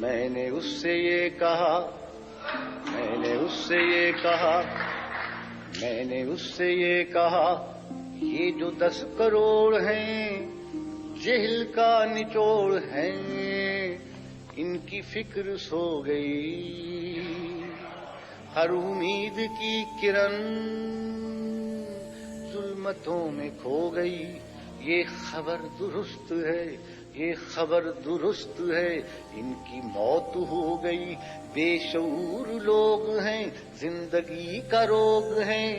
میں نے اس سے یہ کہا، میں نے اس سے یہ کہا، میں نے اس سے یہ کہا، یہ جو 10 کروڑ ہیں جہل کا نچوڑ ہیں، ان کی فکر سو گئی، ہر امید کی کرن ظلمتوں میں کھو گئی، یہ خبر درست ہے، یہ خبر درست ہے، ان کی موت ہو گئی، بے شعور لوگ ہیں، زندگی کا روگ ہیں،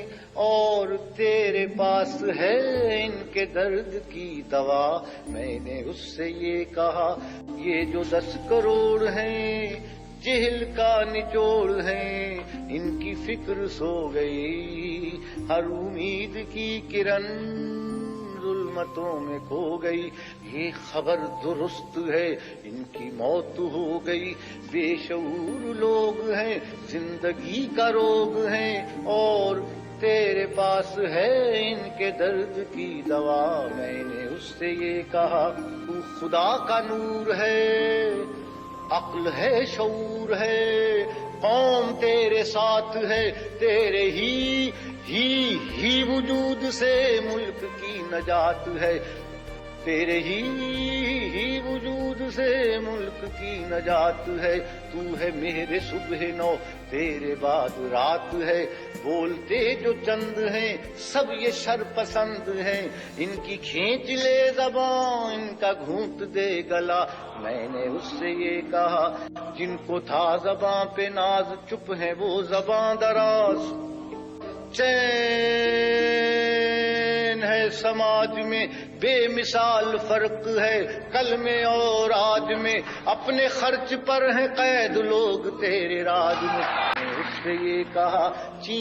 اور تیرے پاس ہے ان کے درد کی دوا۔ میں نے اس سے یہ کہا، یہ جو 10 کروڑ ہیں جہل کا نچوڑ ہیں، ان کی فکر سو گئی، ہر امید کی کرن ظلمتوں میں کھو گئی، یہ خبر درست ہے، ان کی موت ہو گئی، بے شعور لوگ ہیں، زندگی کا روگ ہیں، اور تیرے پاس ہے ان کے درد کی دوا۔ میں نے اس سے یہ کہا، تو خدا کا نور ہے، عقل ہے، شعور ہے، قوم تیرے ساتھ ہے، تیرے ہی وجود سے ملک کی نجات ہے، تیرے ہی وجود سے ملک کی نجات ہے، تو ہے میرے صبح نو، تیرے بعد رات ہے، بولتے جو چند ہیں سب یہ شر پسند ہیں، ان کی کھینچ لے زبان، ان کا گھونٹ دے گلا۔ میں نے اس سے یہ کہا، جن کو تھا زباں پہ ناز، چپ ہیں وہ زباں دراز، چین ہے سماج میں بے مثال فرق ہے، کل میں اور آج میں، اپنے خرچ پر ہیں قید لوگ تیرے راج میں۔ میں نے اس سے یہ کہا، چین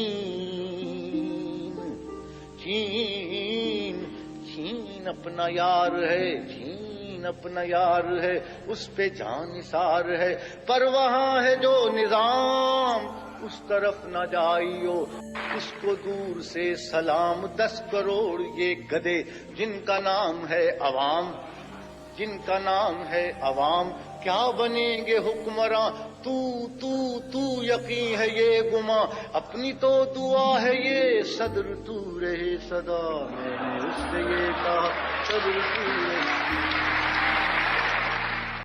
اپنا یار ہے، چین اپنا یار ہے، اس پہ جان نثار ہے، پر وہاں ہے جو نظام اس طرف نہ جائیو، اس کو دور سے سلام۔ 10 کروڑ یہ گدے جن کا نام ہے عوام، جن کا نام ہے عوام، کیا بنیں گے حکمراں، تو یقین ہے یہ گماں، اپنی تو دعا ہے یہ صدر تو رہے صدا۔ میں نے اس سے یہ کہا، صدر تو رہے